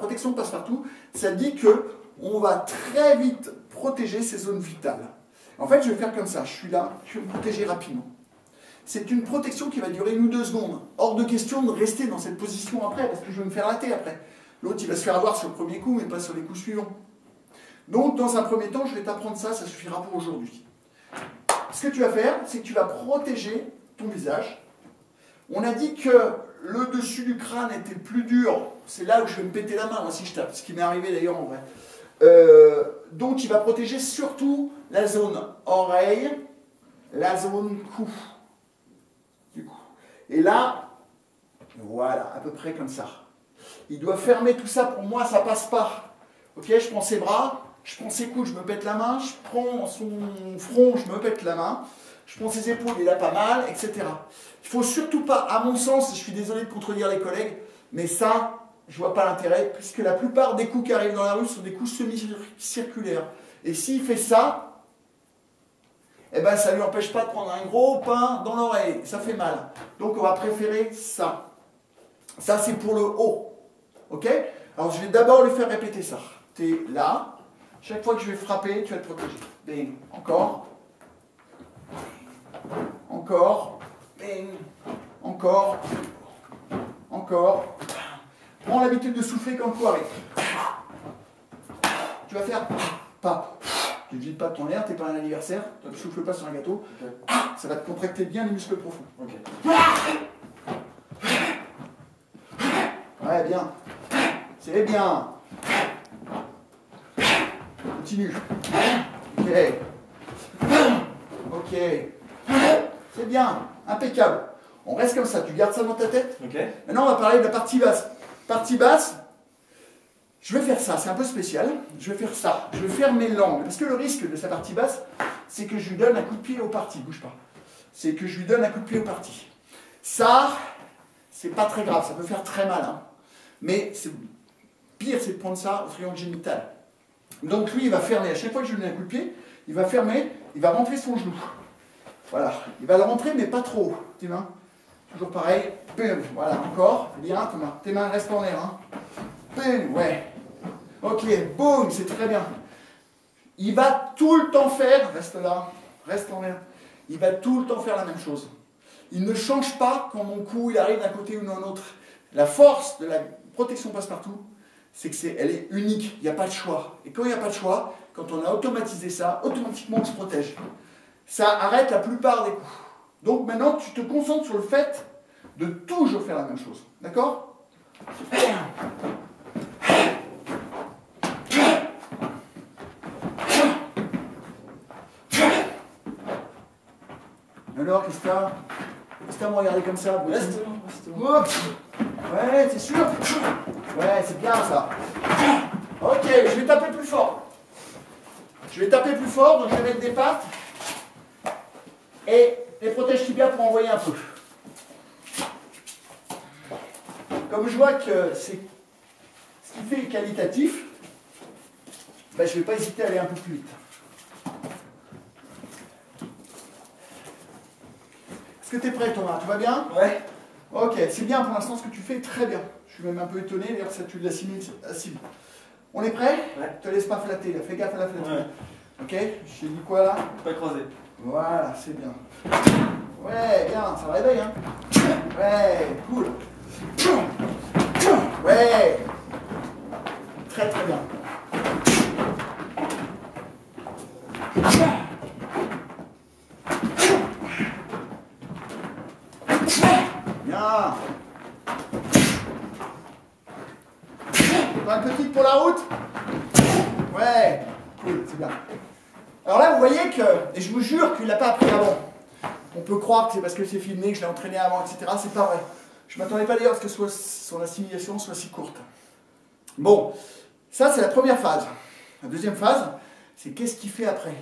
protection passe-partout, ça dit qu'on va très vite protéger ces zones vitales. En fait, je vais faire comme ça. Je suis là, je vais me protéger rapidement. C'est une protection qui va durer 1 ou 2 secondes. Hors de question de rester dans cette position après, parce que je vais me faire rater après. L'autre, il va se faire avoir sur le premier coup, mais pas sur les coups suivants. Donc, dans un premier temps, je vais t'apprendre ça, ça suffira pour aujourd'hui. Ce que tu vas faire, c'est que tu vas protéger ton visage. On a dit que le dessus du crâne était plus dur. C'est là où je vais me péter la main, moi, si je tape. Ce qui m'est arrivé d'ailleurs en vrai. Donc, il va protéger surtout la zone oreille, la zone cou. Du coup. Et là, voilà, à peu près comme ça. Il doit fermer tout ça, pour moi, ça passe pas. Ok, je prends ses bras, je prends ses coudes, je me pète la main, je prends son front, je me pète la main, je prends ses épaules, il a pas mal, etc. Il ne faut surtout pas, à mon sens, je suis désolé de contredire les collègues, mais ça, je vois pas l'intérêt, puisque la plupart des coups qui arrivent dans la rue sont des coups semi-circulaires. Et s'il fait ça, eh ben, ça ne lui empêche pas de prendre un gros pain dans l'oreille. Ça fait mal. Donc, on va préférer ça. Ça, c'est pour le haut. OK? Alors, je vais d'abord lui faire répéter ça. Tu es là. Chaque fois que je vais frapper, tu vas te protéger. Bing. Encore. Encore. Bing. Encore. Encore. Prends l'habitude de souffler quand le coup arrive. Tu vas faire pas. Tu ne vides pas ton air, tu n'es pas un anniversaire, tu ne souffles pas sur un gâteau. Okay. Ça va te contracter bien les muscles profonds. Okay. Ouais, bien. C'est bien. Continue. Ok. Ok. C'est bien. Impeccable. On reste comme ça. Tu gardes ça dans ta tête. Okay. Maintenant, on va parler de la partie basse. Partie basse. Je vais faire ça, c'est un peu spécial. Je vais faire ça. Je vais fermer l'angle. Parce que le risque de sa partie basse, c'est que je lui donne un coup de pied au parti. Bouge pas. C'est que je lui donne un coup de pied au parti. Ça, c'est pas très grave. Ça peut faire très mal. Hein. Mais pire, c'est de prendre ça au triangle génital. Donc lui, il va fermer. À chaque fois que je lui donne un coup de pied, il va fermer, il va rentrer son genou. Voilà. Il va le rentrer, mais pas trop. Tes mains. Toujours pareil. Bum. Voilà, encore. Bien, Thomas. Tes mains restent en l'air. Hein. Bum. Ouais. Ok, boum, c'est très bien. Il va tout le temps faire, reste là, reste en l'air, il va tout le temps faire la même chose. Il ne change pas quand mon coup il arrive d'un côté ou d'un autre. La force de la protection passe-partout, c'est qu'elle est unique, il n'y a pas de choix. Et quand il n'y a pas de choix, quand on a automatisé ça, automatiquement on se protège. Ça arrête la plupart des coups. Donc maintenant, tu te concentres sur le fait de toujours faire la même chose. D'accord ? Alors, qu'est-ce que t'as? Qu'est-ce que t'as à me regarder comme ça? Reste. Ouais, c'est sûr? Ouais, c'est bien ça. Ok, je vais taper plus fort. Je vais taper plus fort, donc je vais mettre des pattes. Et les protèges tibias pour envoyer un peu. Comme je vois que c'est ce qui fait qualitatif, ben, je ne vais pas hésiter à aller un peu plus vite. Est-ce que tu es prêt, Thomas? Tout va bien? Ouais. Ok, c'est bien pour l'instant ce que tu fais, très bien. Je suis même un peu étonné, d'ailleurs, ça tu l'assimiles assez bien. On est prêt? Ouais. Te laisse pas flatter, là. Fais gaffe à la flatterie. Ouais. Ok? Je t'ai dit quoi là? Pas croisé. Voilà, c'est bien. Ouais, bien, ça réveille, hein? Ouais, cool. Ouais. Très très bien. Bien. Pas une petite pour la route? Ouais, cool, c'est bien. Alors là, vous voyez que, et je vous jure qu'il ne l'a pas appris avant. On peut croire que c'est parce que c'est filmé, que je l'ai entraîné avant, etc. C'est pas vrai. Je ne m'attendais pas d'ailleurs à ce que son assimilation soit si courte. Bon, ça c'est la première phase. La deuxième phase, c'est qu'est-ce qu'il fait après?